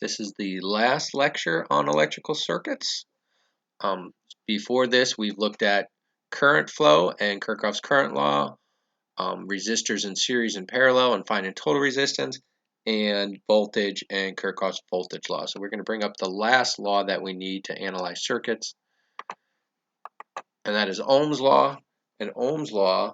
This is the last lecture on electrical circuits. Before this, we've looked at current flow and Kirchhoff's current law, resistors in series and parallel and finding total resistance, and voltage and Kirchhoff's voltage law. So we're going to bring up the last law that we need to analyze circuits, and that is Ohm's law. And Ohm's law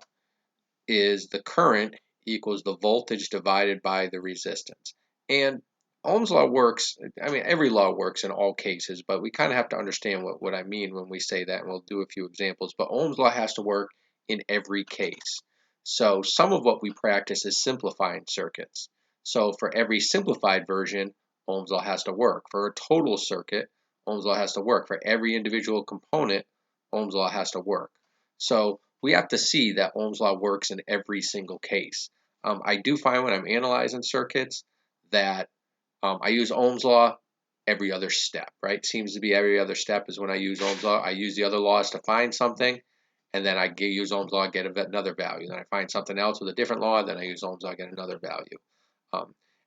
is the current equals the voltage divided by the resistance. And Ohm's law works, I mean, every law works in all cases, but we kind of have to understand what I mean when we say that, and we'll do a few examples. But Ohm's law has to work in every case. So some of what we practice is simplifying circuits. So for every simplified version, Ohm's law has to work. For a total circuit, Ohm's law has to work. For every individual component, Ohm's law has to work. So we have to see that Ohm's law works in every single case. I do find when I'm analyzing circuits that I use Ohm's law every other step, right? Seems to be every other step is when I use Ohm's law. I use the other laws to find something, and then I use Ohm's law, get another value. Then I find something else with a different law, then I use Ohm's law, get another value.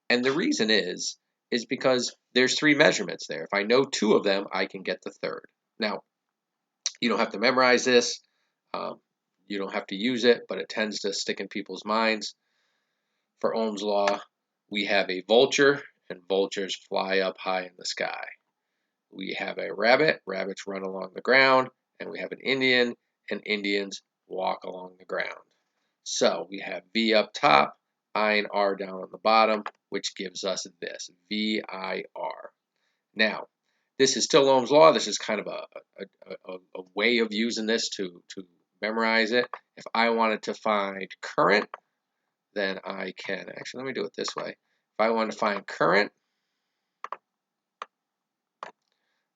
And the reason is because there's three measurements there. If I know two of them, I can get the third. Now, you don't have to memorize this. You don't have to use it, but it tends to stick in people's minds. For Ohm's law, we have a vulture, and vultures fly up high in the sky. We have a rabbit, rabbits run along the ground, and we have an Indian, and Indians walk along the ground. So we have V up top, I and R down on the bottom, which gives us this, VIR. Now, this is still Ohm's law. This is kind of a way of using this to memorize it. If I wanted to find current, then I can, actually, let me do it this way. If I want to find current,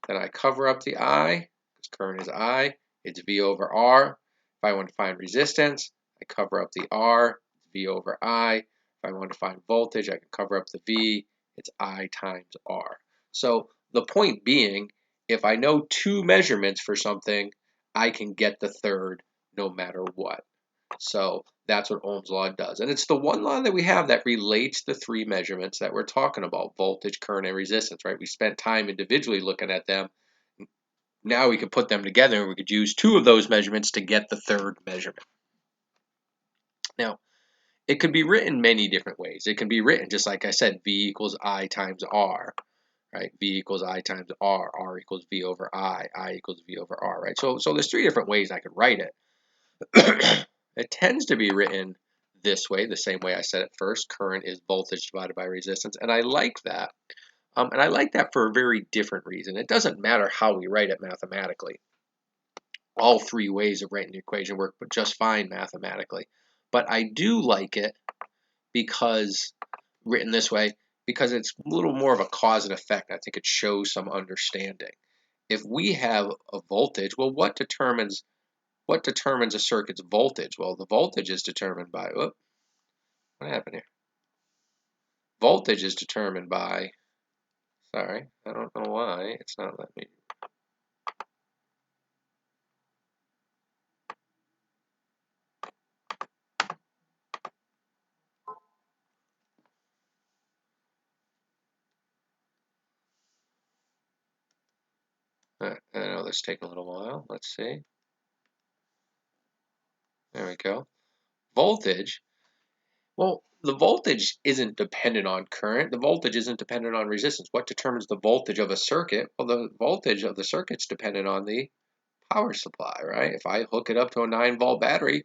then I cover up the I, because current is I, it's V over R. If I want to find resistance, I cover up the R, it's V over I. If I want to find voltage, I can cover up the V, it's I times R. So the point being, if I know two measurements for something, I can get the third no matter what. So that's what Ohm's law does. And it's the one law that we have that relates the three measurements that we're talking about, voltage, current, and resistance, right? We spent time individually looking at them. Now we could put them together and we could use two of those measurements to get the third measurement. Now, it could be written many different ways. It can be written just like I said, V equals I times R, right? V equals I times R equals V over I equals V over R, right? So there's three different ways I could write it. It tends to be written this way, the same way I said it first. Current is voltage divided by resistance, and I like that. And I like that for a very different reason. It doesn't matter how we write it mathematically. All three ways of writing the equation work just fine mathematically. But I do like it because, written this way, because it's a little more of a cause and effect. I think it shows some understanding. If we have a voltage, well, what determines a circuit's voltage? Well, the voltage is determined by, what happened here? Voltage is determined by, sorry, I don't know why it's not letting me. I know this is taking a little while. Let's see. There we go. Voltage. Well, the voltage isn't dependent on current. The voltage isn't dependent on resistance. What determines the voltage of a circuit? Well, the voltage of the circuit's dependent on the power supply, right? If I hook it up to a 9-volt battery,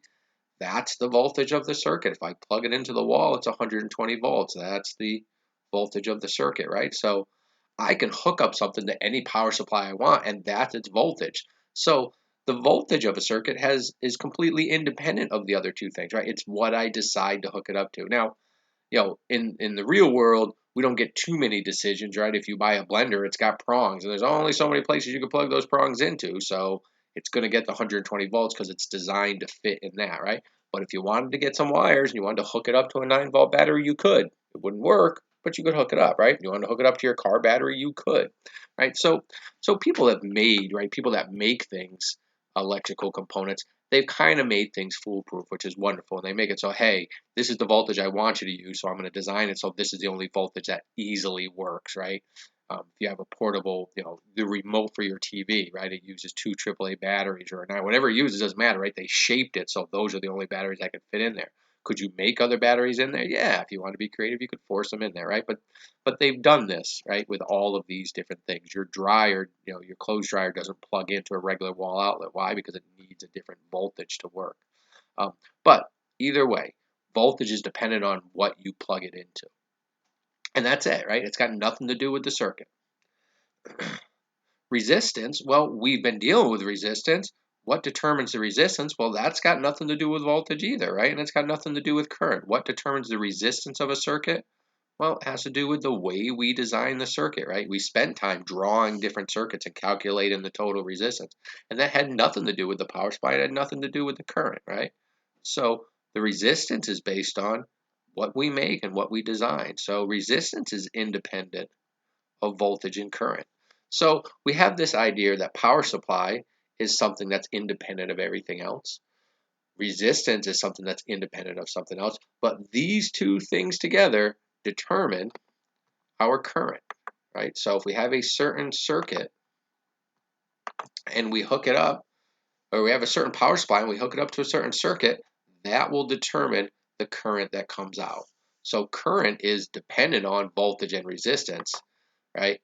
that's the voltage of the circuit. If I plug it into the wall, it's 120 volts. That's the voltage of the circuit, right? So I can hook up something to any power supply I want, and that's its voltage. So the voltage of a circuit is completely independent of the other two things, right? It's what I decide to hook it up to. Now, in the real world, we don't get too many decisions, right? If you buy a blender, it's got prongs, and there's only so many places you can plug those prongs into, so it's going to get the 120 volts because it's designed to fit in that, right? But if you wanted to get some wires and you wanted to hook it up to a 9-volt battery, you could. It wouldn't work, but you could hook it up, right? If you wanted to hook it up to your car battery, you could, right? So people have made, right? People that make things electrical components, they've kind of made things foolproof, which is wonderful. And they make it so, hey, this is the voltage I want you to use, so I'm going to design it so this is the only voltage that easily works, right? If you have a portable, the remote for your TV, right? It uses 2 AAA batteries or not, whatever it uses doesn't matter, right? They shaped it so those are the only batteries that can fit in there. Could you make other batteries in there? Yeah, if you want to be creative, you could force them in there, right? But they've done this, right, with all of these different things. Your dryer, your clothes dryer doesn't plug into a regular wall outlet. Why? Because it needs a different voltage to work. But either way, voltage is dependent on what you plug it into. And that's it, right? It's got nothing to do with the circuit. Resistance, well, we've been dealing with resistance. What determines the resistance? Well, that's got nothing to do with voltage either, right? And it's got nothing to do with current. What determines the resistance of a circuit? Well, it has to do with the way we design the circuit, right? We spent time drawing different circuits and calculating the total resistance. And that had nothing to do with the power supply. It had nothing to do with the current, right? So the resistance is based on what we make and what we design. So resistance is independent of voltage and current. So we have this idea that power supply is something that's independent of everything else. Resistance is something that's independent of something else. But these two things together determine our current, right? So if we have a certain circuit and we hook it up, or we have a certain power supply and we hook it up to a certain circuit, that will determine the current that comes out. So current is dependent on voltage and resistance, right?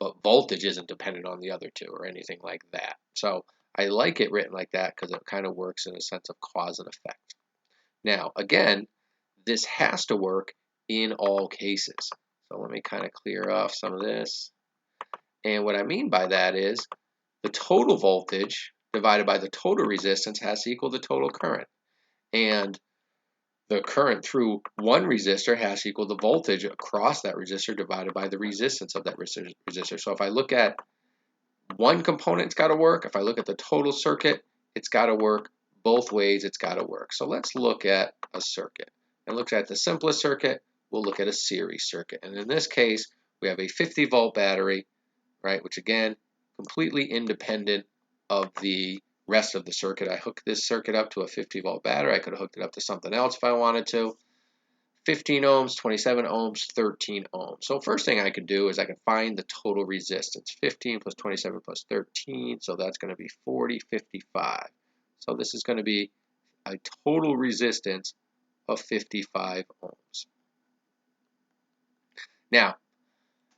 But voltage isn't dependent on the other two or anything like that. So I like it written like that because it kind of works in a sense of cause and effect. Now, again, this has to work in all cases. So let me kind of clear off some of this. And what I mean by that is the total voltage divided by the total resistance has to equal the total current. And the current through one resistor has to equal the voltage across that resistor divided by the resistance of that resistor. So if I look at one component, it's got to work. If I look at the total circuit, it's got to work. Both ways, it's got to work. So let's look at a circuit. And look at the simplest circuit, we'll look at a series circuit. And in this case, we have a 50-volt battery, right, which again, completely independent of the rest of the circuit. I hooked this circuit up to a 50-volt battery. I could have hooked it up to something else if I wanted to. 15 ohms, 27 ohms, 13 ohms. So first thing I could do is I can find the total resistance. 15 plus 27 plus 13, so that's going to be 40, 55. So this is going to be a total resistance of 55 ohms. Now,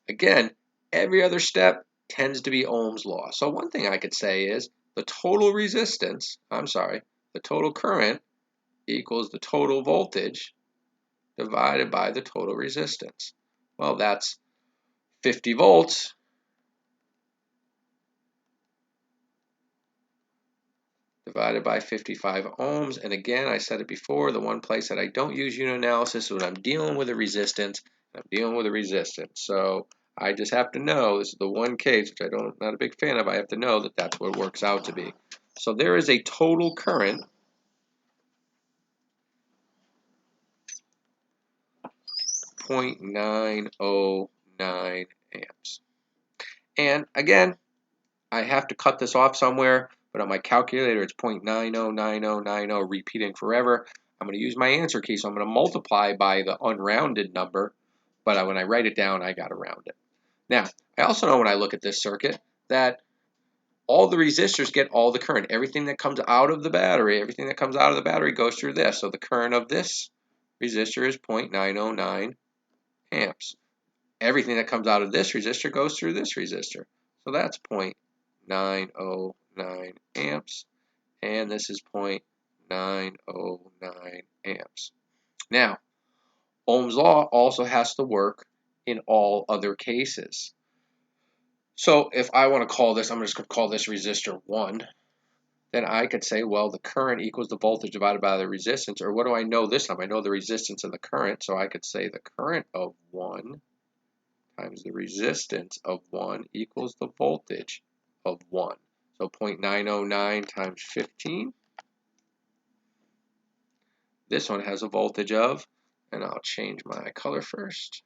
again, every other step tends to be Ohm's law. So one thing I could say is the total resistance, the total current equals the total voltage divided by the total resistance. Well, that's 50 volts divided by 55 ohms. And again, I said it before, the one place that I don't use unit analysis is when I'm dealing with a resistance. So I just have to know, this is the one case, which I'm not a big fan of, I have to know that that's what it works out to be. So there is a total current .909 amps. And again, I have to cut this off somewhere, but on my calculator it's .909090 repeating forever. I'm going to use my answer key, so I'm going to multiply by the unrounded number, but when I write it down, I got to round it. Now, I also know when I look at this circuit that all the resistors get all the current. Everything that comes out of the battery, goes through this. So the current of this resistor is .909 amps. Everything that comes out of this resistor goes through this resistor. So that's .909 amps, and this is .909 amps. Now, Ohm's law also has to work in all other cases. So if I want to call this, I'm just going to call this resistor 1, then I could say, well, the current equals the voltage divided by the resistance, or what do I know this time? I know the resistance and the current, so I could say the current of 1 times the resistance of 1 equals the voltage of 1. So .909 times 15. This one has a voltage of, and I'll change my color first.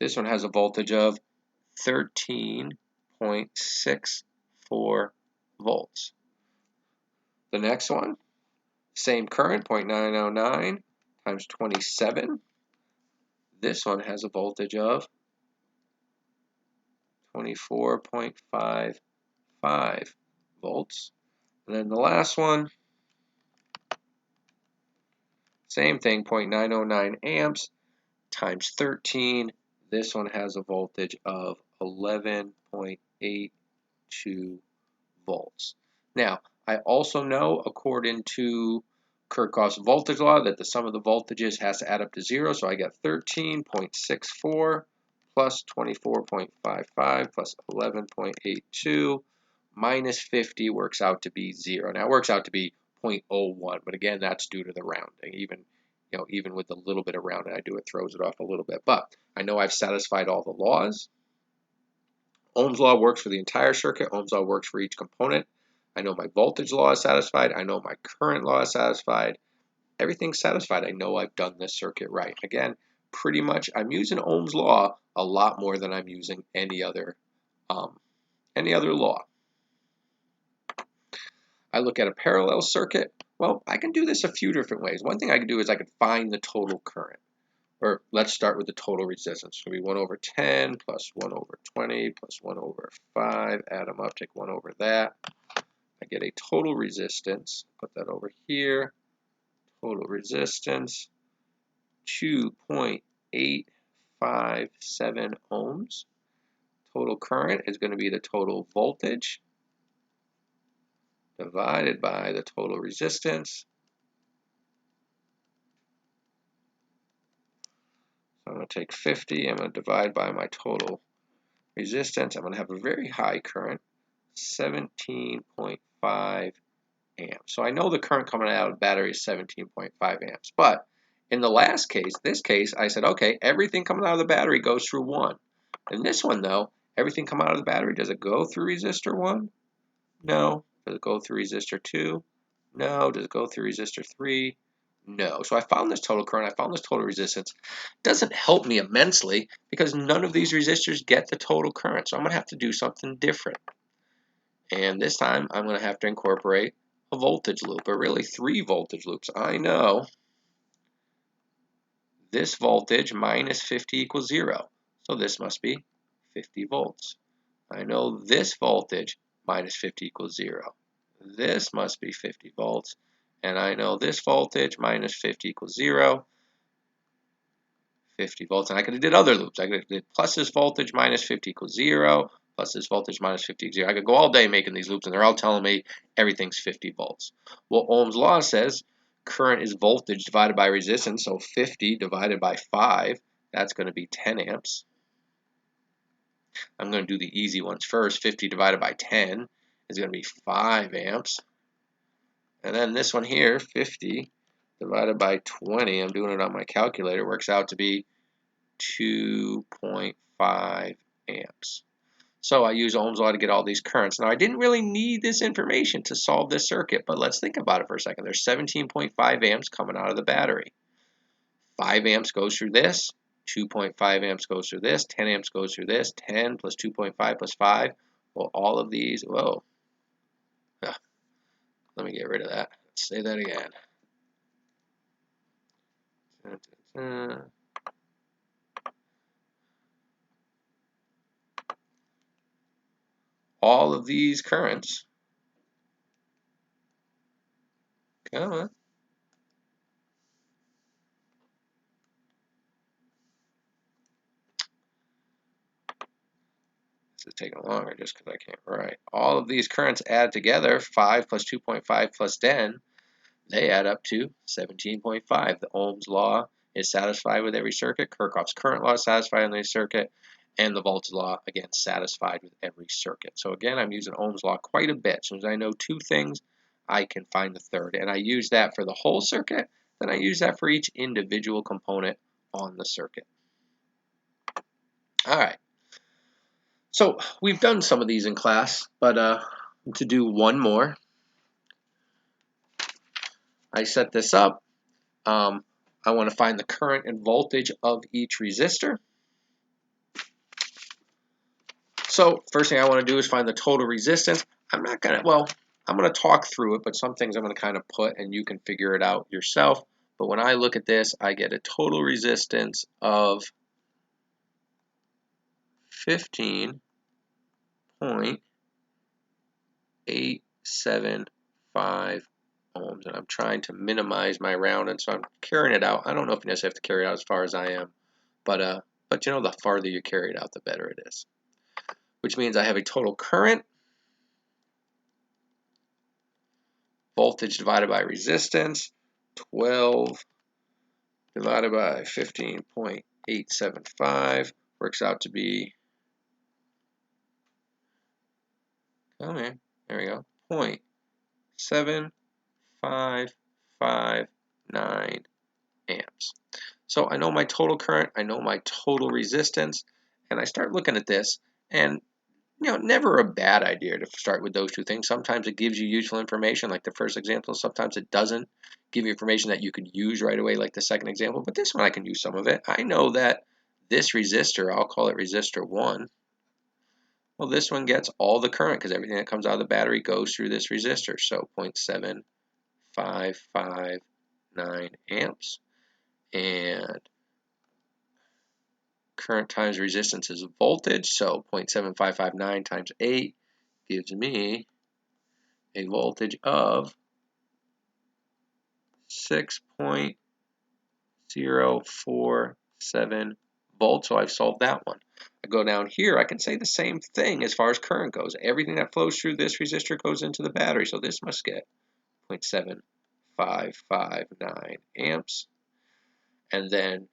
This one has a voltage of 13.64 volts. The next one, same current, 0.909 times 27. This one has a voltage of 24.55 volts. And then the last one, same thing, 0.909 amps times 13. This one has a voltage of 11.82 volts. Now, I also know, according to Kirchhoff's voltage law, that the sum of the voltages has to add up to 0. So I got 13.64 plus 24.55 plus 11.82 minus 50 works out to be 0. Now, it works out to be 0.01, but again, that's due to the rounding. Even with a little bit of rounding I do, it throws it off a little bit. But I know I've satisfied all the laws. Ohm's law works for the entire circuit. Ohm's law works for each component. I know my voltage law is satisfied. I know my current law is satisfied. Everything's satisfied. I know I've done this circuit right. Again, pretty much I'm using Ohm's law a lot more than I'm using any other law. I look at a parallel circuit. Well, I can do this a few different ways. One thing I can do is I can find the total current. Or let's start with the total resistance. It's going to be 1 over 10 plus 1 over 20 plus 1 over 5. Add them up, take 1 over that. I get a total resistance. Put that over here. Total resistance, 2.857 ohms. Total current is going to be the total voltage divided by the total resistance. So I'm going to take 50, I'm going to divide by my total resistance. I'm going to have a very high current, 17.5 amps. So I know the current coming out of the battery is 17.5 amps. But in the last case, this case, I said, okay, everything coming out of the battery goes through 1. In this one, though, everything coming out of the battery, does it go through resistor 1? No. Does it go through resistor 2? No. Does it go through resistor 3? No. So I found this total current, I found this total resistance. It doesn't help me immensely because none of these resistors get the total current. So I'm going to have to do something different. And this time I'm going to have to incorporate a voltage loop, or really 3 voltage loops. I know this voltage minus 50 equals 0. So this must be 50 volts. I know this voltage minus 50 equals 0. This must be 50 volts. And I know this voltage minus 50 equals 0. 50 volts. And I could have did other loops. I could have did plus this voltage minus 50 equals 0. Plus this voltage minus 50 equals 0. I could go all day making these loops, and they're all telling me everything's 50 volts. Well, Ohm's law says current is voltage divided by resistance. So 50 divided by 5, that's going to be 10 amps. I'm going to do the easy ones first. 50 divided by 10 is going to be 5 amps. And then this one here, 50 divided by 20, I'm doing it on my calculator, works out to be 2.5 amps. So I use Ohm's law to get all these currents. Now, I didn't really need this information to solve this circuit, but let's think about it for a second. There's 17.5 amps coming out of the battery. 5 amps goes through this. 2.5 amps goes through this. 10 amps goes through this. 10 plus 2.5 plus 5. Well, all of these, whoa. Let me get rid of that. Let's say that again. All of these currents, come on. This is taking longer just because I can't write. All of these currents add together, 5 plus 2.5 plus 10, they add up to 17.5. The Ohm's law is satisfied with every circuit. Kirchhoff's current law is satisfied in every circuit. And the voltage law, again, satisfied with every circuit. So again, I'm using Ohm's law quite a bit. As soon as I know 2 things, I can find the third. And I use that for the whole circuit. Then I use that for each individual component on the circuit. All right. So we've done some of these in class, but to do one more, I set this up. I want to find the current and voltage of each resistor. So first thing I want to do is find the total resistance. I'm going to talk through it, but some things I'm going to kind of put and you can figure it out yourself. But when I look at this, I get a total resistance of 15.875 ohms, and I'm trying to minimize my rounding, so I'm carrying it out. I don't know if you necessarily have to carry it out as far as I am, but you know, the farther you carry it out, the better it is. Which means I have a total current, voltage divided by resistance, 12 divided by 15.875 works out to be, there we go, 0.7559 amps. So I know my total current, I know my total resistance, and I start looking at this, and you know, never a bad idea to start with those two things. Sometimes it gives you useful information, like the first example. Sometimes it doesn't give you information that you could use right away, like the second example. But this one, I can use some of it. I know that this resistor, I'll call it resistor 1. Well, this one gets all the current because everything that comes out of the battery goes through this resistor. So 0.7559 amps. And current times resistance is voltage, so 0.7559 times 8 gives me a voltage of 6.047 volts, so I've solved that one. I go down here, I can say the same thing as far as current goes. Everything that flows through this resistor goes into the battery, so this must get 0.7559 amps. And then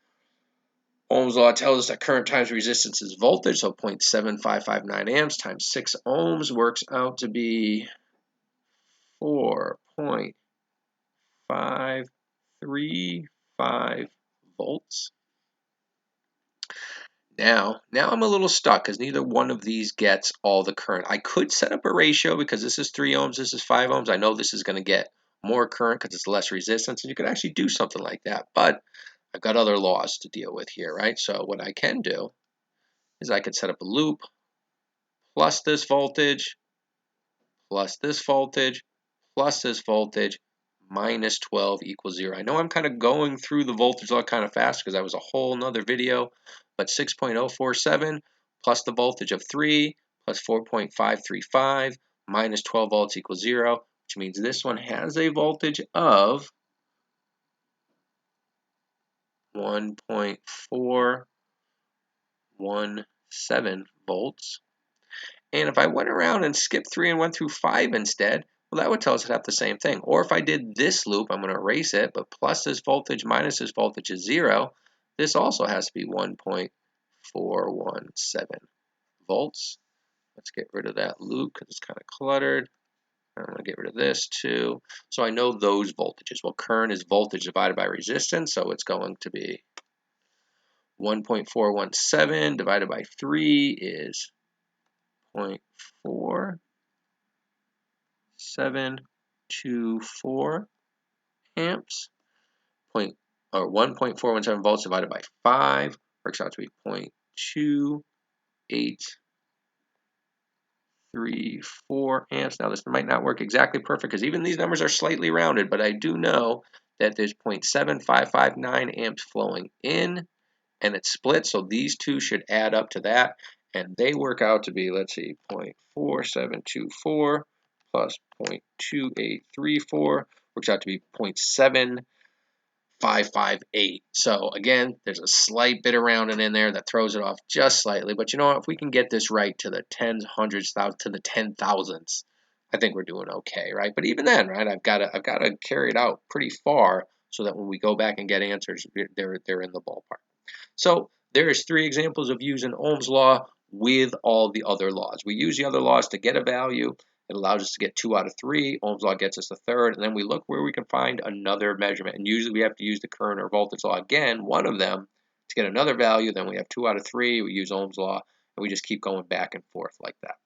Ohm's law tells us that current times resistance is voltage, so 0.7559 amps times 6 ohms works out to be 4.535 volts. Now I'm a little stuck because neither one of these gets all the current. I could set up a ratio because this is 3 ohms, this is 5 ohms. I know this is going to get more current because it's less resistance, and you could actually do something like that. But I've got other laws to deal with here, right? So what I can do is I could set up a loop plus this voltage, plus this voltage, plus this voltage, minus 12 equals 0. I know I'm kind of going through the voltage law kind of fast because that was a whole nother video, but 6.047 plus the voltage of 3 plus 4.535 minus 12 volts equals 0, which means this one has a voltage of 1.417 volts. And if I went around and skipped 3 and went through 5 instead, well, that would tell us I'd have the same thing. Or if I did this loop, I'm going to erase it, but plus this voltage minus this voltage is 0. This also has to be 1.417 volts. Let's get rid of that loop because it's kind of cluttered. I'm going to get rid of this too. So I know those voltages. Well, current is voltage divided by resistance, so it's going to be 1.417 divided by 3 is 0.4724 amps. 1.417 volts divided by 5 works out to be 0.2834 amps. Now this might not work exactly perfect because even these numbers are slightly rounded, but I do know that there's 0.7559 amps flowing in and it's split, so these two should add up to that, and they work out to be, let's see, 0.4724 plus 0.2834 works out to be 0.7558. So again, there's a slight bit of rounding in there that throws it off just slightly, but you know what, if we can get this right to the tens, hundreds, thousands, to the 10,000ths, I think we're doing okay, right? But even then, right, I've got to carry it out pretty far so that when we go back and get answers, they're in the ballpark. So there's 3 examples of using Ohm's law with all the other laws. We use the other laws to get a value. It allows us to get 2 out of 3. Ohm's law gets us the third, and then we look where we can find another measurement. And usually we have to use the current or voltage law again, one of them, to get another value. Then we have 2 out of 3. We use Ohm's law, and we just keep going back and forth like that.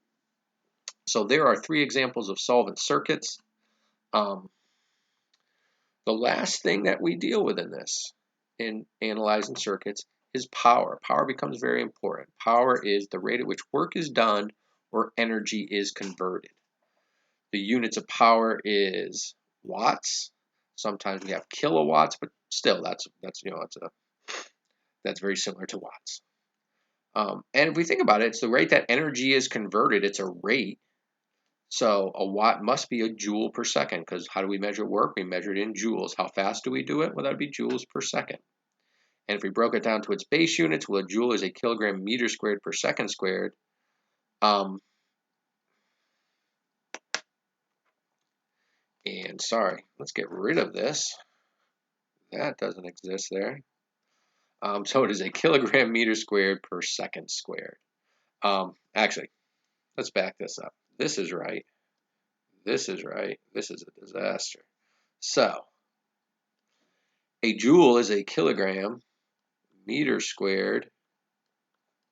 So there are 3 examples of solvent circuits. The last thing that we deal with in this, in analyzing circuits, is power. Power becomes very important. Power is the rate at which work is done or energy is converted. The units of power is watts. Sometimes we have kilowatts, but still, that's very similar to watts. And if we think about it, it's the rate that energy is converted. It's a rate. So a watt must be a joule per second, because how do we measure work? We measure it in joules. How fast do we do it? Well, that would be joules per second. And if we broke it down to its base units, well, a joule is a kilogram meter squared per second squared. And sorry, let's get rid of this. That doesn't exist there. So it is a kilogram meter squared per second squared. Actually, let's back this up. This is right. This is right. This is a disaster. So a joule is a kilogram meter squared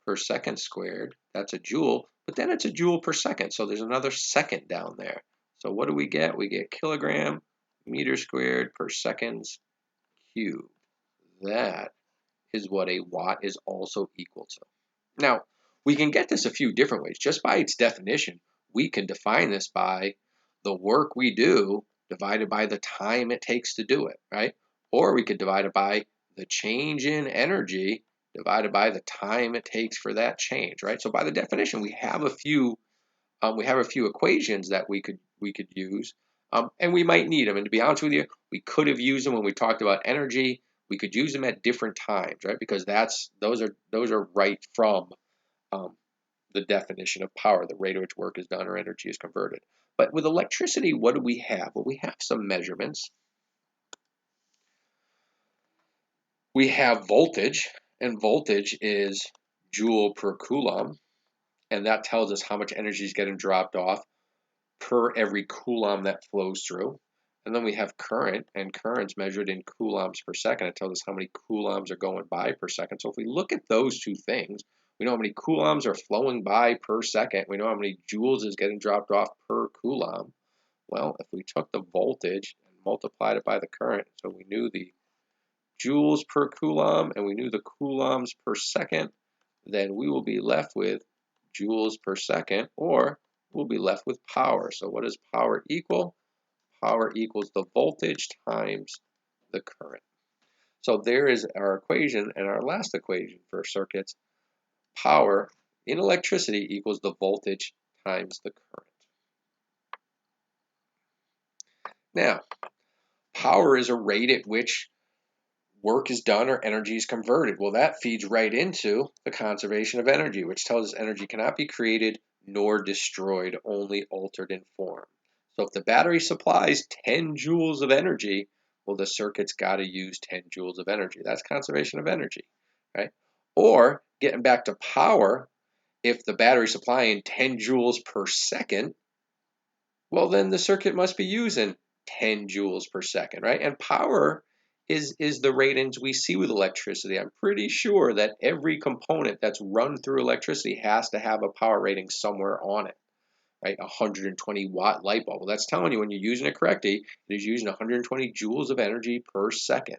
per second squared. That's a joule, but then it's a joule per second. So there's another second down there. So what do we get? We get kilogram meter squared per seconds cubed. That is what a watt is also equal to. Now, we can get this a few different ways. Just by its definition, we can define this by the work we do divided by the time it takes to do it, right? Or we could divide it by the change in energy divided by the time it takes for that change, right? So by the definition, we have a few equations that we could use, and we might need them. And to be honest with you, we could have used them when we talked about energy. We could use them at different times, right? Because those are right from the definition of power, the rate at which work is done or energy is converted. But with electricity, what do we have? Well, we have some measurements. We have voltage, and voltage is joule per coulomb, and that tells us how much energy is getting dropped off per every coulomb that flows through. And then we have current, and current's measured in coulombs per second. It tells us how many coulombs are going by per second. So if we look at those two things, we know how many coulombs are flowing by per second. We know how many joules is getting dropped off per coulomb. Well, if we took the voltage and multiplied it by the current, so we knew the joules per coulomb and we knew the coulombs per second, then we will be left with joules per second, or we'll be left with power. So what does power equal? Power equals the voltage times the current. So there is our equation, and our last equation for circuits. Power in electricity equals the voltage times the current. Now, power is a rate at which work is done or energy is converted. Well, that feeds right into the conservation of energy, which tells us energy cannot be created nor destroyed, only altered in form. So if the battery supplies 10 joules of energy, well, the circuit's got to use 10 joules of energy. That's conservation of energy, right? Or getting back to power, if the battery's supplying 10 joules per second, well, then the circuit must be using 10 joules per second, right? And power is the ratings we see with electricity. I'm pretty sure that every component that's run through electricity has to have a power rating somewhere on it, right? 120 watt light bulb. Well, that's telling you when you're using it correctly, it is using 120 joules of energy per second.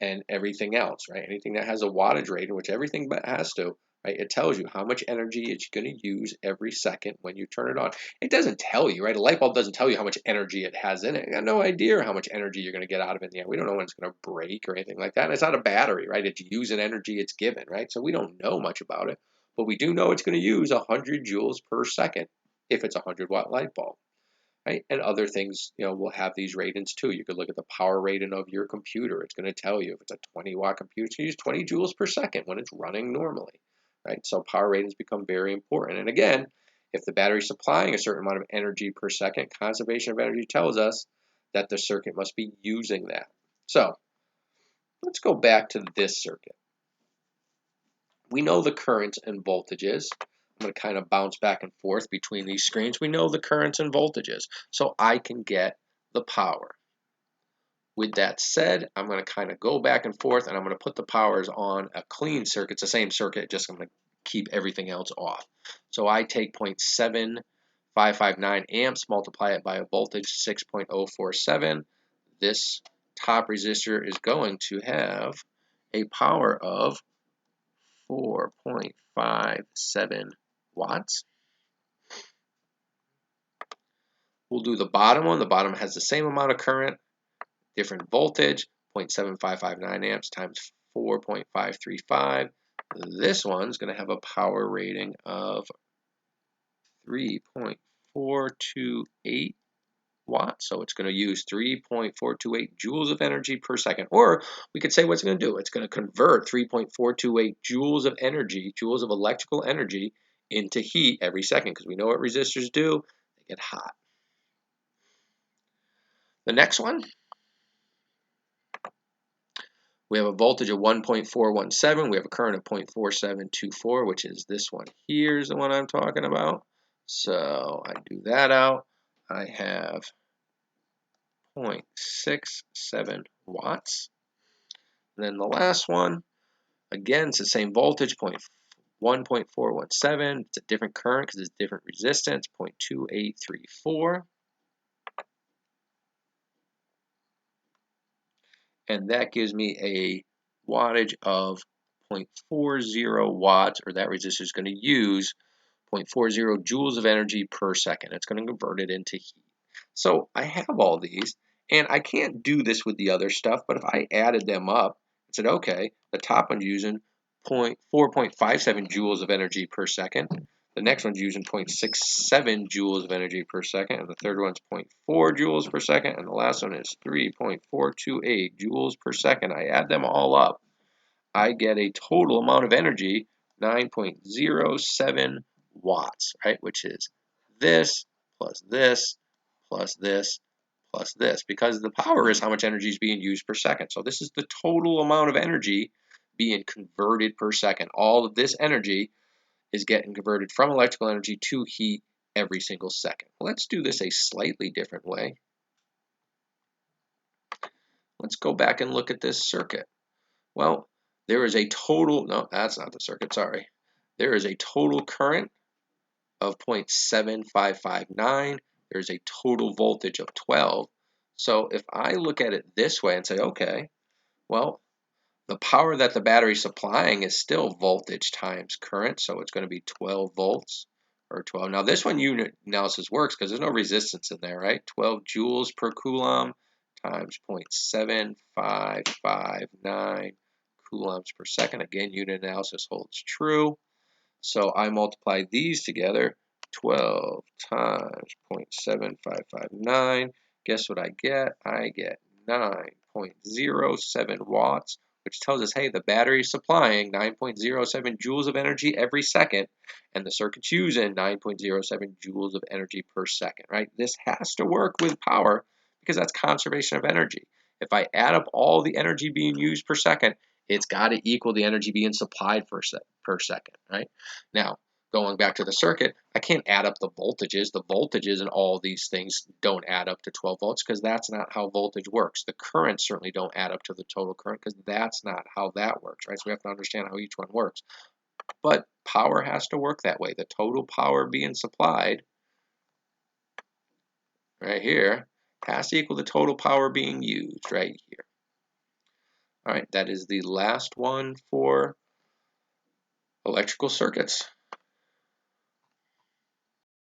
And everything else, right? Anything that has a wattage rating, which everything has to, right? It tells you how much energy it's going to use every second when you turn it on. It doesn't tell you, right? A light bulb doesn't tell you how much energy it has in it. You got no idea how much energy you're going to get out of it in the end. We don't know when it's going to break or anything like that. And it's not a battery, right? It's using energy it's given, right? So we don't know much about it, but we do know it's going to use 100 joules per second if it's a 100-watt light bulb. Right? And other things, will have these ratings too. You could look at the power rating of your computer. It's going to tell you if it's a 20-watt computer, it's going to use 20 joules per second when it's running normally, right? So power ratings become very important. And again, if the battery is supplying a certain amount of energy per second, conservation of energy tells us that the circuit must be using that. So let's go back to this circuit. We know the currents and voltages. I'm going to kind of bounce back and forth between these screens. We know the currents and voltages, so I can get the power. With that said, I'm going to kind of go back and forth, and I'm going to put the powers on a clean circuit. It's the same circuit, just I'm going to keep everything else off. So I take 0.7559 amps, multiply it by a voltage 6.047. This top resistor is going to have a power of 4.57 watts. We'll do the bottom one. The bottom has the same amount of current, different voltage, 0.7559 amps times 4.535. This one's going to have a power rating of 3.428 watts. So it's going to use 3.428 joules of energy per second. Or we could say what's going to do. It's going to convert 3.428 joules of energy, joules of electrical energy, into heat every second, because we know what resistors do. They get hot. The next one, we have a voltage of 1.417. We have a current of 0.4724, which is this one here is the one I'm talking about. So I do that out. I have 0.67 watts. And then the last one, again, it's the same voltage, 1.417. It's a different current because it's different resistance, 0.2834. And that gives me a wattage of 0.40 watts, or that resistor is going to use 0.40 joules of energy per second. It's going to convert it into heat. So I have all these, and I can't do this with the other stuff, but if I added them up and said, okay, the top one's using 4.57 joules of energy per second, the next one's using 0.67 joules of energy per second, and the third one's 0.4 joules per second, and the last one is 3.428 joules per second. I add them all up. I get a total amount of energy, 9.07 watts, right? Which is this plus this plus this plus this, because the power is how much energy is being used per second. So this is the total amount of energy being converted per second. All of this energy is getting converted from electrical energy to heat every single second. Let's do this a slightly different way. Let's go back and look at this circuit. Well, there is a total, no, that's not the circuit, sorry. There is a total current of 0.7559. There's a total voltage of 12. So if I look at it this way and say, okay, well, the power that the battery is supplying is still voltage times current, so it's going to be 12 volts or 12. Now this one unit analysis works because there's no resistance in there, right? 12 joules per coulomb times 0.7559 coulombs per second. Again, unit analysis holds true. So I multiply these together, 12 times 0.7559. Guess what I get? I get 9.07 watts, which tells us, hey, the battery is supplying 9.07 joules of energy every second, and the circuit's using 9.07 joules of energy per second, right? This has to work with power because that's conservation of energy. If I add up all the energy being used per second, it's got to equal the energy being supplied per second, right? Now, going back to the circuit, I can't add up the voltages. The voltages and all these things don't add up to 12 volts because that's not how voltage works. The currents certainly don't add up to the total current because that's not how that works, right? So we have to understand how each one works. But power has to work that way. The total power being supplied right here has to equal the total power being used right here. All right, that is the last one for electrical circuits.